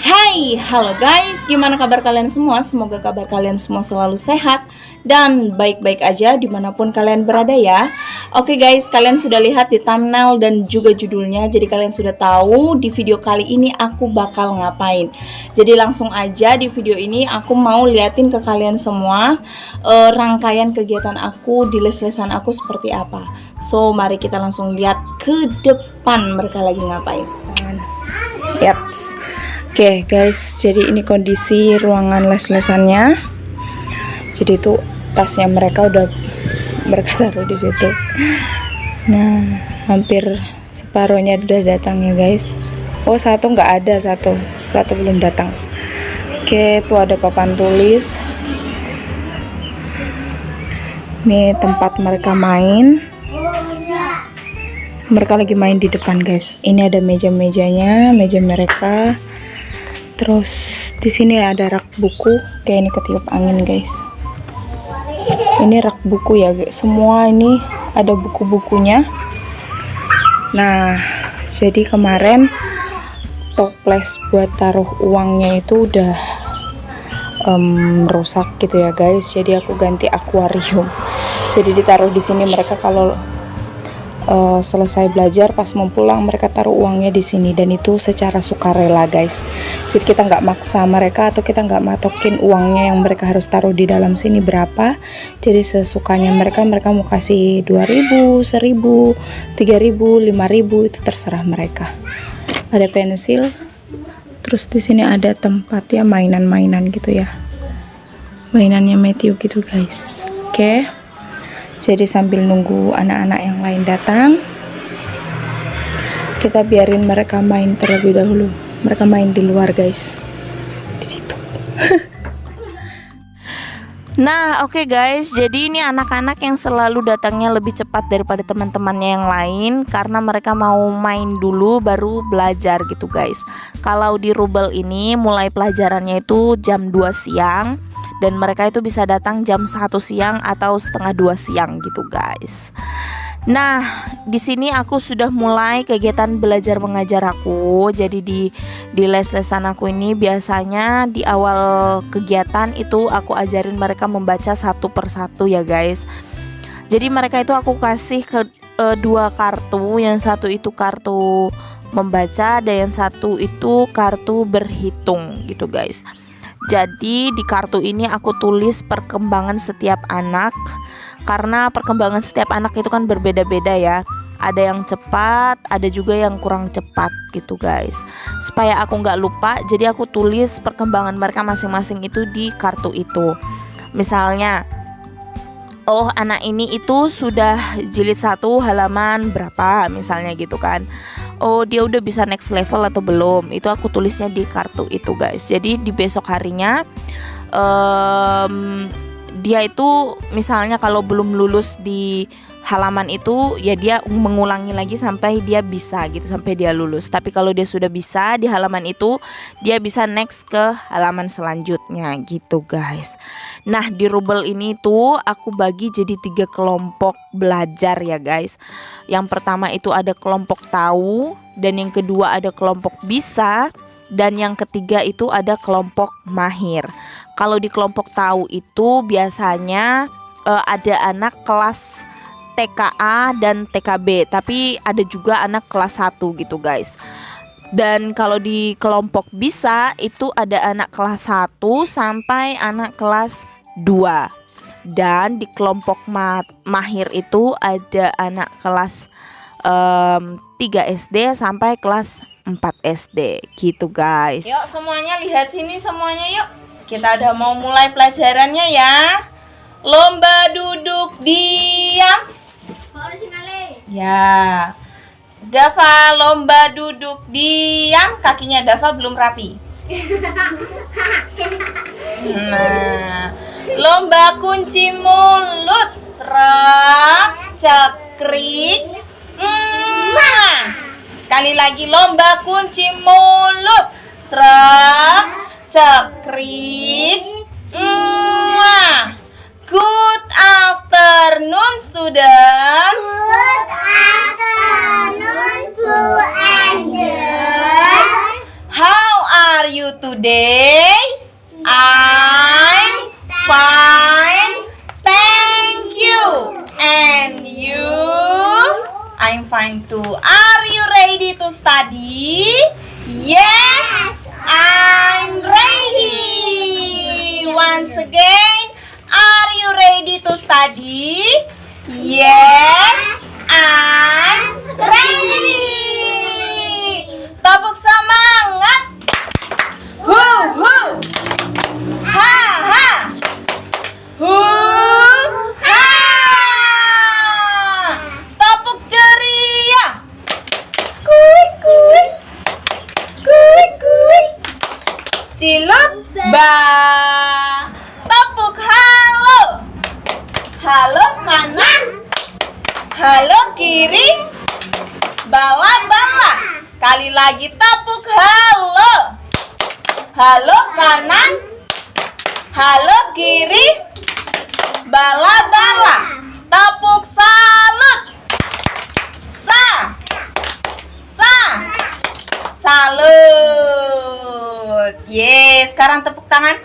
Hai, halo guys, gimana kabar kalian semua? Semoga kabar kalian semua selalu sehat dan baik-baik aja dimanapun kalian berada ya. Oke guys, kalian sudah lihat di thumbnail dan juga judulnya, jadi kalian sudah tahu di video kali ini aku bakal ngapain. Jadi langsung aja di video ini aku mau liatin ke kalian semua rangkaian kegiatan aku di les-lesan aku seperti apa. So mari kita langsung lihat ke depan mereka lagi ngapain. Yaps. Oke guys, jadi ini kondisi ruangan les-lesannya. Jadi itu tasnya mereka udah mereka taruh di situ. Nah, hampir separuhnya udah datang ya guys. Oh, satu nggak ada, satu belum datang. Oke, tuh ada papan tulis. Ini tempat mereka main. Mereka lagi main di depan guys. Ini ada meja-mejanya, meja mereka. Terus di sini ada rak buku, kayak ini ketiup angin guys. Ini rak buku ya guys. Semua ini ada buku-bukunya. Nah, jadi kemarin toples buat taruh uangnya itu udah rusak gitu ya guys. Jadi aku ganti akuarium. Jadi ditaruh di sini, mereka kalau selesai belajar pas mau pulang mereka taruh uangnya di sini, dan itu secara sukarela guys. Jadi kita nggak maksa mereka atau kita nggak matokin uangnya yang mereka harus taruh di dalam sini berapa. Jadi sesukanya mereka mau kasih 2.000, 1.000, 3.000, 5.000, itu terserah mereka. Ada pensil, terus di sini ada tempat ya mainan-mainan gitu ya, mainannya Matthew gitu guys. Oke. Jadi sambil nunggu anak-anak yang lain datang, kita biarin mereka main terlebih dahulu. Mereka main di luar guys, di situ. Nah, oke guys, jadi ini anak-anak yang selalu datangnya lebih cepat daripada teman-temannya yang lain karena mereka mau main dulu baru belajar gitu guys. Kalau di Rubel ini mulai pelajarannya itu jam 2 siang. Dan mereka itu bisa datang jam 1 siang atau setengah 2 siang gitu guys. Nah, di sini aku sudah mulai kegiatan belajar mengajar aku. Jadi di les-lesan aku ini biasanya di awal kegiatan itu aku ajarin mereka membaca satu persatu ya guys. Jadi mereka itu aku kasih ke 2 kartu, yang satu itu kartu membaca dan yang satu itu kartu berhitung gitu guys. Jadi di kartu ini aku tulis perkembangan setiap anak, karena perkembangan setiap anak itu kan berbeda-beda ya. Ada yang cepat, ada juga yang kurang cepat gitu guys. Supaya aku nggak lupa, jadi aku tulis perkembangan mereka masing-masing itu di kartu itu. Misalnya, oh anak ini itu sudah jilid 1 halaman berapa misalnya gitu kan. Oh dia udah bisa next level atau belum, itu aku tulisnya di kartu itu guys. Jadi di besok harinya dia itu misalnya kalau belum lulus di halaman itu ya dia mengulangi lagi sampai dia bisa gitu, sampai dia lulus. Tapi kalau dia sudah bisa di halaman itu, dia bisa next ke halaman selanjutnya gitu guys. Nah di Rubel ini tuh aku bagi jadi 3 kelompok belajar ya guys. Yang pertama itu ada kelompok tahu, dan yang kedua ada kelompok bisa, dan yang ketiga itu ada kelompok mahir. Kalau di kelompok tahu itu biasanya ada anak kelas TKA dan TKB, tapi ada juga anak kelas 1 gitu guys. Dan kalau di kelompok bisa itu ada anak kelas 1 sampai anak kelas 2. Dan di kelompok mahir itu ada anak kelas 3 SD sampai kelas 4 SD gitu guys. Yuk semuanya lihat sini semuanya yuk. Kita udah mau mulai pelajarannya ya. Lomba duduk diam. Ya, Dava lomba duduk diam. Kakinya Dava belum rapi. Nah, lomba kunci mulut. Serak, cekrik. Sekali lagi lomba kunci mulut. Serak, cekrik. Good afternoon. time to. Are you ready to study? Yes, I'm ready. Once again, are you ready to study? Yes, I'm ready. Tepuk semangat. Hu hu. Ha ha. Hu ha. Tepuk ceria. Kuik kuik. Kuik kuik. Cilut ba. Tepuk halo. Halo kanan. Halo kiri. Bala-bala. Sekali lagi tepuk halo. Halo kanan. Halo kiri. Bala-bala. Tepuk salut. Sa. Sa. Salut. Yes, sekarang tepuk tangan.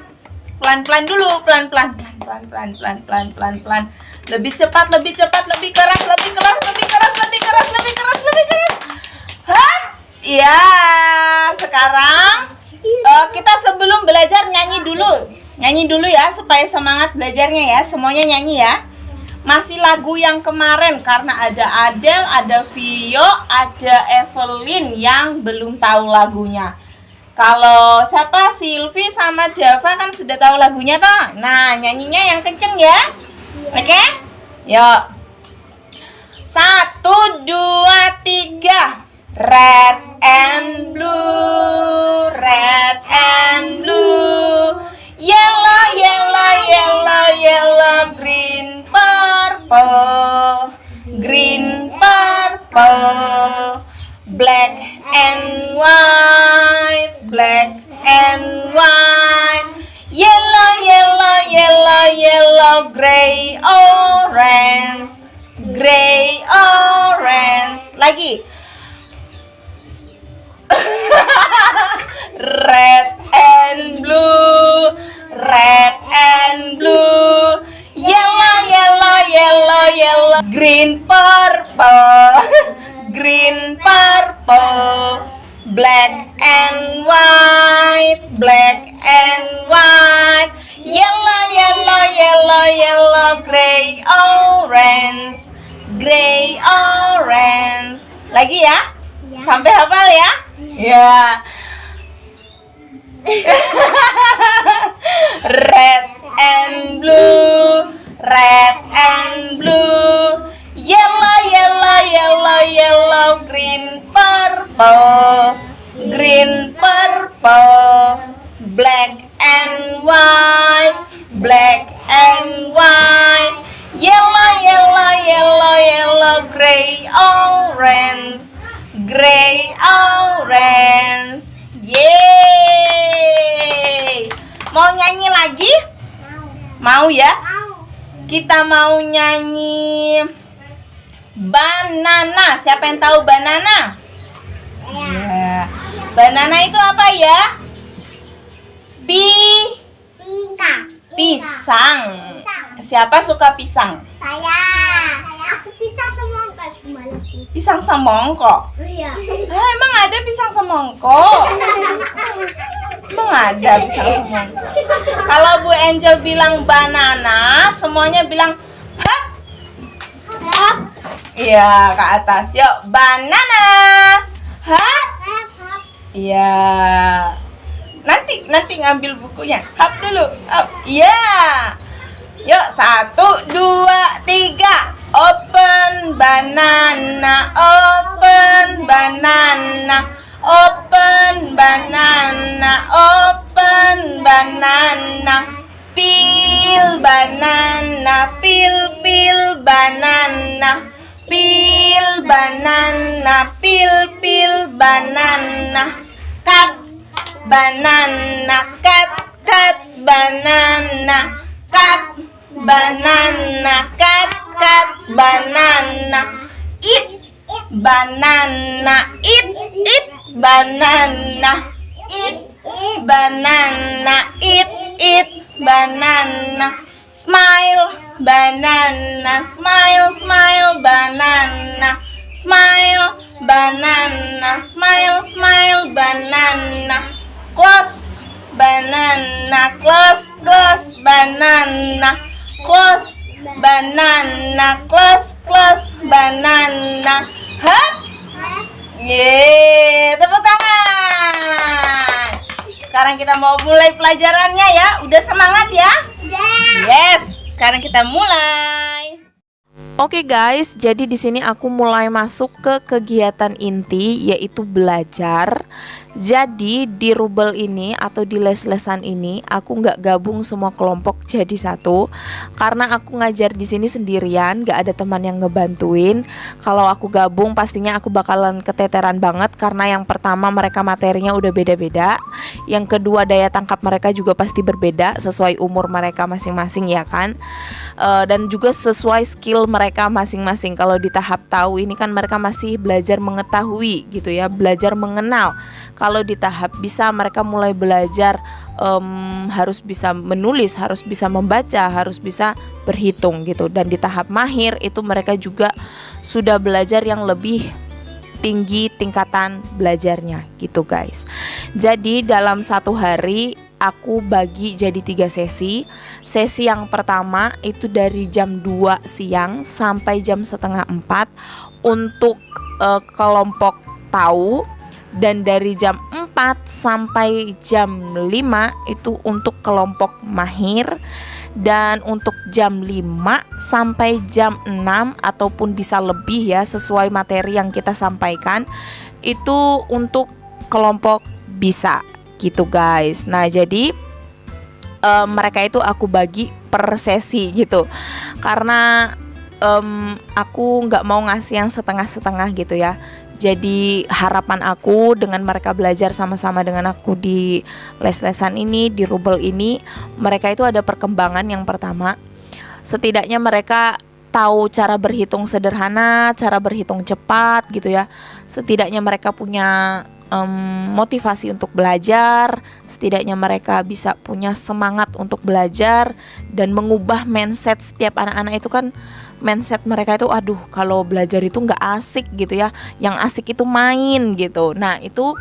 Pelan-pelan dulu, pelan-pelan. Pelan-pelan. Lebih cepat, lebih keras, lebih keras. Hah? Iya, sekarang kita sebelum belajar nyanyi dulu. Nyanyi dulu ya supaya semangat belajarnya ya. Semuanya nyanyi ya. Masih lagu yang kemarin karena ada Adele, ada Vio, ada Evelyn yang belum tahu lagunya. Kalau siapa? Silvi sama Dava kan sudah tahu lagunya toh. Nah, nyanyinya yang kenceng ya. Oke? Yuk. 1, 2, 3. Red and blue, red and blue. Yellow, yellow, yellow, yellow, green, purple. Green, purple. Black and white, black and white. Yellow, yellow, yellow, yellow, gray, orange. Gray, orange. Lagi. Red and blue, red and blue. Yellow, yellow, yellow, yellow. Green, purple. Green, purple. Black and white, black and white. Yellow, yellow, yellow, yellow. Gray, orange. Gray, orange. Lagi ya? Sampai hafal ya? Ya. Red and blue, red and blue. Yellow, yellow, yellow, yellow. Green, purple. Green, purple. Black and white, black and white. Yellow, yellow, yellow, yellow. Gray, orange. Gray, orange. Yeay. Mau nyanyi lagi? Mau ya? Kita mau nyanyi banana. Siapa yang tahu banana? Ya. Banana itu apa ya? Pisang. Siapa suka pisang? Saya. Aku pisang semangka kemana? Pisang semongko. Iya. Emang ada pisang semongko? Emang ada pisang semongko? Kalau Bu Angel bilang banana, semuanya bilang hap. Hap. Iya, ke atas. Yuk, banana. Hap. Iya. Nanti ngambil bukunya. Hap dulu. Hap. Iya. Yuk, 1, 2, 3. Open banana, open banana, open banana, open banana. Peel banana, peel banana, peel banana, peel banana. Cut banana, cut banana, cut banana, cut banana. Eat banana, eat banana, eat banana, eat banana. Smile banana, smile banana, smile, banana, smile, smile, banana, close, banana, close, close, banana, close, banana, close, close, banana, hop. Yeay, tepuk tangan. Sekarang kita mau mulai pelajarannya ya. Udah semangat ya? Yes, sekarang kita mulai. Oke guys, jadi di sini aku mulai masuk ke kegiatan inti, yaitu belajar. Jadi di rubel ini atau di les-lesan ini aku nggak gabung semua kelompok jadi satu, karena aku ngajar di sini sendirian, nggak ada teman yang ngebantuin. Kalau aku gabung pastinya aku bakalan keteteran banget, karena yang pertama mereka materinya udah beda-beda, yang kedua daya tangkap mereka juga pasti berbeda sesuai umur mereka masing-masing ya kan, dan juga sesuai skill mereka masing-masing. Kalau di tahap tahu ini kan mereka masih belajar mengetahui gitu ya, belajar mengenal. Kalau di tahap bisa mereka mulai belajar harus bisa menulis, harus bisa membaca, harus bisa berhitung gitu. Dan di tahap mahir itu mereka juga sudah belajar yang lebih tinggi tingkatan belajarnya gitu guys. Jadi dalam satu hari aku bagi jadi 3 sesi. Sesi yang pertama itu dari jam 2 siang sampai jam setengah 4 untuk kelompok tahu. Dan dari jam 4 sampai jam 5 itu untuk kelompok mahir. Dan untuk jam 5 sampai jam 6 ataupun bisa lebih ya, sesuai materi yang kita sampaikan, itu untuk kelompok bisa gitu guys. Nah jadi mereka itu aku bagi per sesi gitu, karena aku nggak mau ngasih yang setengah-setengah gitu ya. Jadi harapan aku dengan mereka belajar sama-sama dengan aku di les-lesan ini, di rubel ini, mereka itu ada perkembangan. Yang pertama, setidaknya mereka tahu cara berhitung sederhana, cara berhitung cepat gitu ya. Setidaknya mereka punya motivasi untuk belajar, setidaknya mereka bisa punya semangat untuk belajar dan mengubah mindset setiap anak-anak itu kan. Mindset mereka itu aduh kalau belajar itu nggak asik gitu ya, yang asik itu main gitu. Nah itu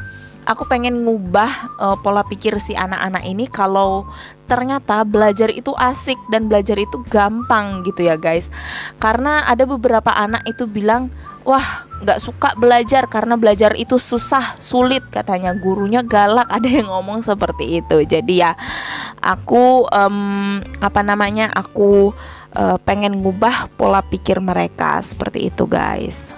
aku pengen ngubah pola pikir si anak-anak ini kalau ternyata belajar itu asik dan belajar itu gampang gitu ya guys. Karena ada beberapa anak itu bilang, wah nggak suka belajar karena belajar itu susah, sulit katanya, gurunya galak, ada yang ngomong seperti itu. Jadi ya aku aku pengen ngubah pola pikir mereka seperti itu guys.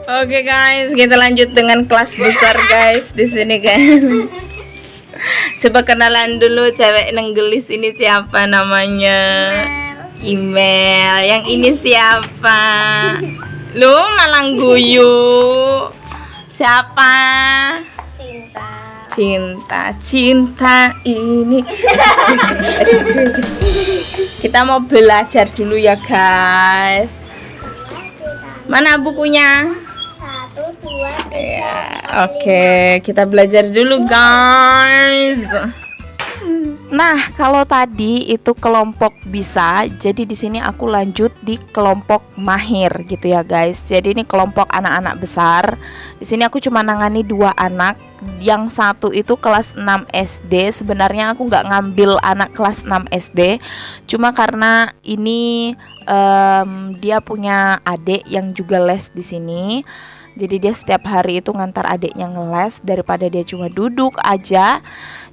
Oke guys, kita lanjut dengan kelas besar guys di sini guys. Coba kenalan dulu cewek nenggelis ini siapa namanya? Email. Yang ini siapa? Lu malang guyu. Siapa? Cinta ini. Kita mau belajar dulu ya guys. Mana bukunya? 1, 2, 3. Ya, oke, kita belajar dulu guys. Nah, kalau tadi itu kelompok bisa, jadi di sini aku lanjut di kelompok mahir gitu ya guys. Jadi ini kelompok anak-anak besar. Di sini aku cuma nangani 2 anak. Yang satu itu kelas 6 SD. Sebenarnya aku nggak ngambil anak kelas 6 SD, cuma karena ini dia punya adik yang juga les di sini. Jadi dia setiap hari itu ngantar adiknya ngeles, daripada dia cuma duduk aja,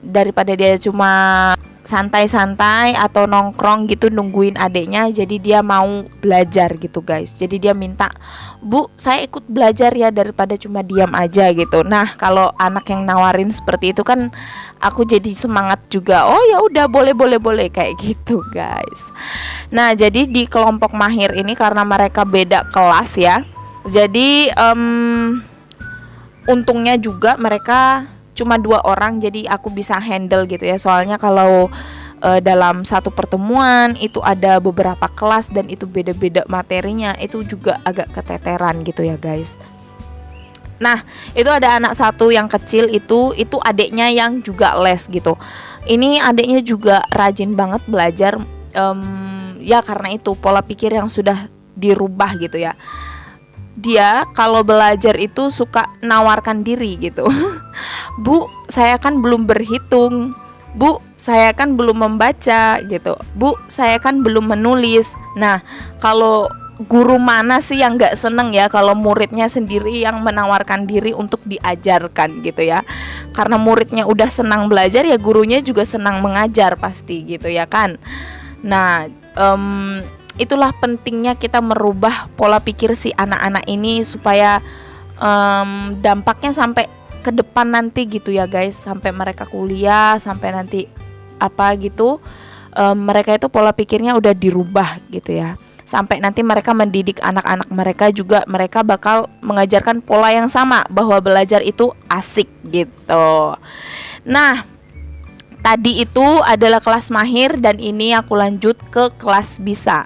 daripada dia cuma santai-santai atau nongkrong gitu nungguin adiknya. Jadi dia mau belajar gitu guys. Jadi dia minta, "Bu, saya ikut belajar ya daripada cuma diam aja gitu." Nah, kalau anak yang nawarin seperti itu kan aku jadi semangat juga. Oh ya udah, boleh kayak gitu guys. Nah, jadi di kelompok mahir ini karena mereka beda kelas ya. Jadi untungnya juga mereka cuma 2 orang, jadi aku bisa handle gitu ya. Soalnya kalau dalam satu pertemuan itu ada beberapa kelas dan itu beda-beda materinya, itu juga agak keteteran gitu ya guys. Nah, itu ada anak satu yang kecil itu adiknya yang juga les gitu. Ini adiknya juga rajin banget belajar, ya karena itu pola pikir yang sudah dirubah gitu ya. dia kalau belajar itu suka nawarkan diri gitu. Bu, saya kan belum berhitung. Bu, saya kan belum membaca gitu. Bu, saya kan belum menulis. Nah, kalau guru mana sih yang gak seneng ya kalau muridnya sendiri yang menawarkan diri untuk diajarkan gitu ya. Karena muridnya udah senang belajar, ya gurunya juga senang mengajar pasti gitu ya kan. Nah, itulah pentingnya kita merubah pola pikir si anak-anak ini supaya dampaknya sampai ke depan nanti gitu ya guys, sampai mereka kuliah, sampai nanti apa gitu, mereka itu pola pikirnya udah dirubah gitu ya. Sampai nanti mereka mendidik anak-anak mereka juga, mereka bakal mengajarkan pola yang sama, bahwa belajar itu asik gitu. Nah, tadi itu adalah kelas mahir dan ini aku lanjut ke kelas bisa.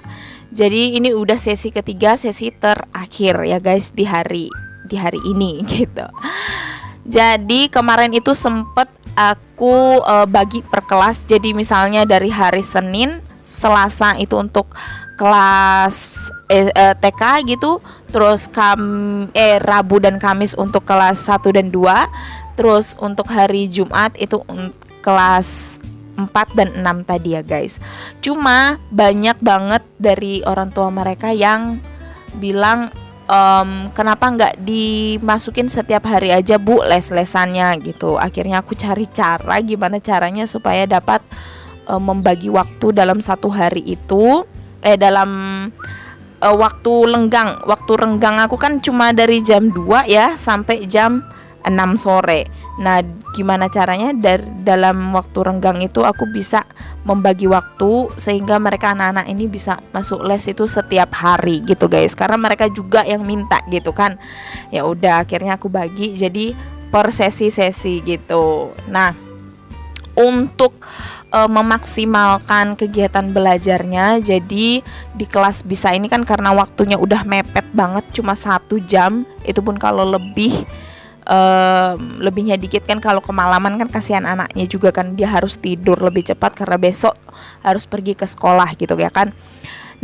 Jadi ini udah sesi ketiga, sesi terakhir ya guys di hari ini gitu. Jadi kemarin itu sempet aku bagi per kelas. Jadi misalnya dari hari Senin, Selasa itu untuk kelas TK gitu, terus Rabu dan Kamis untuk kelas 1 dan 2, terus untuk hari Jumat itu kelas 4 dan 6 tadi ya guys. Cuma banyak banget dari orang tua mereka yang bilang kenapa nggak dimasukin setiap hari aja Bu les-lesannya gitu. Akhirnya aku cari cara gimana caranya supaya dapat membagi waktu dalam satu hari itu, dalam waktu renggang aku kan cuma dari jam 2 ya sampai jam 6 sore. Nah, gimana caranya dalam waktu renggang itu aku bisa membagi waktu sehingga mereka anak-anak ini bisa masuk les itu setiap hari gitu guys. Karena mereka juga yang minta gitu kan. Ya udah akhirnya aku bagi jadi per sesi-sesi gitu. Nah, untuk memaksimalkan kegiatan belajarnya, jadi di kelas bisa ini kan karena waktunya udah mepet banget, cuma 1 jam, itu pun kalau lebihnya dikit kan, kalau kemalaman kan kasihan anaknya juga kan, dia harus tidur lebih cepat karena besok harus pergi ke sekolah gitu ya kan.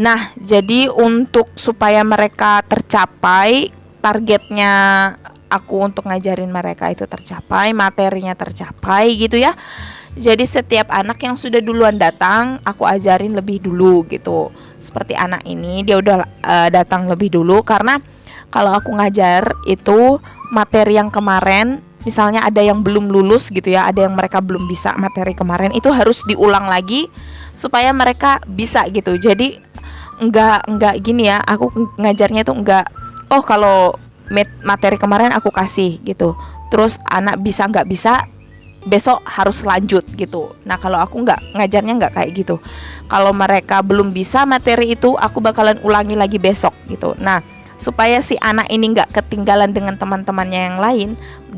Nah, jadi untuk supaya mereka tercapai targetnya aku untuk ngajarin mereka itu tercapai, materinya tercapai gitu ya. Jadi setiap anak yang sudah duluan datang aku ajarin lebih dulu gitu. Seperti anak ini dia udah datang lebih dulu, karena kalau aku ngajar itu materi yang kemarin, misalnya ada yang belum lulus gitu ya, ada yang mereka belum bisa materi kemarin, itu harus diulang lagi supaya mereka bisa gitu. Jadi enggak gini ya, aku ngajarnya tuh enggak, oh kalau materi kemarin aku kasih gitu, terus anak bisa nggak bisa besok harus lanjut gitu. Nah, kalau aku ngajarnya nggak kayak gitu. Kalau mereka belum bisa materi itu, aku bakalan ulangi lagi besok gitu. Nah, supaya si anak ini nggak ketinggalan dengan teman-temannya yang lain,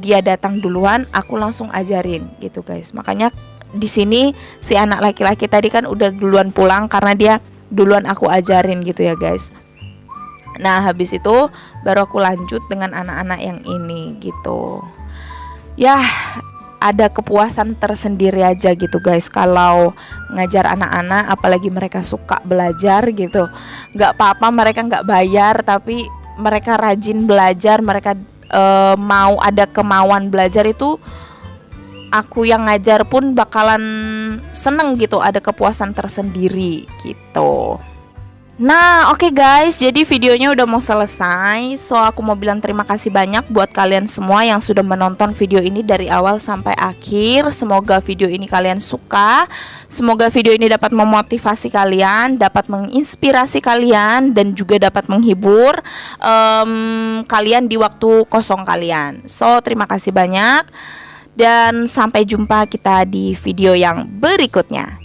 dia datang duluan, aku langsung ajarin gitu guys. Makanya di sini si anak laki-laki tadi kan udah duluan pulang karena dia duluan aku ajarin gitu ya guys. Nah, habis itu baru aku lanjut dengan anak-anak yang ini gitu. Ya, ada kepuasan tersendiri aja gitu guys kalau ngajar anak-anak, apalagi mereka suka belajar gitu. Gak apa-apa mereka gak bayar, tapi mereka rajin belajar, mereka mau ada kemauan belajar, itu aku yang ngajar pun bakalan seneng gitu, ada kepuasan tersendiri gitu. Nah, oke guys, jadi videonya udah mau selesai. So, aku mau bilang terima kasih banyak buat kalian semua yang sudah menonton video ini dari awal sampai akhir. Semoga video ini kalian suka. Semoga video ini dapat memotivasi kalian, dapat menginspirasi kalian, dan juga dapat menghibur kalian di waktu kosong kalian. So, terima kasih banyak. Dan sampai jumpa kita di video yang berikutnya.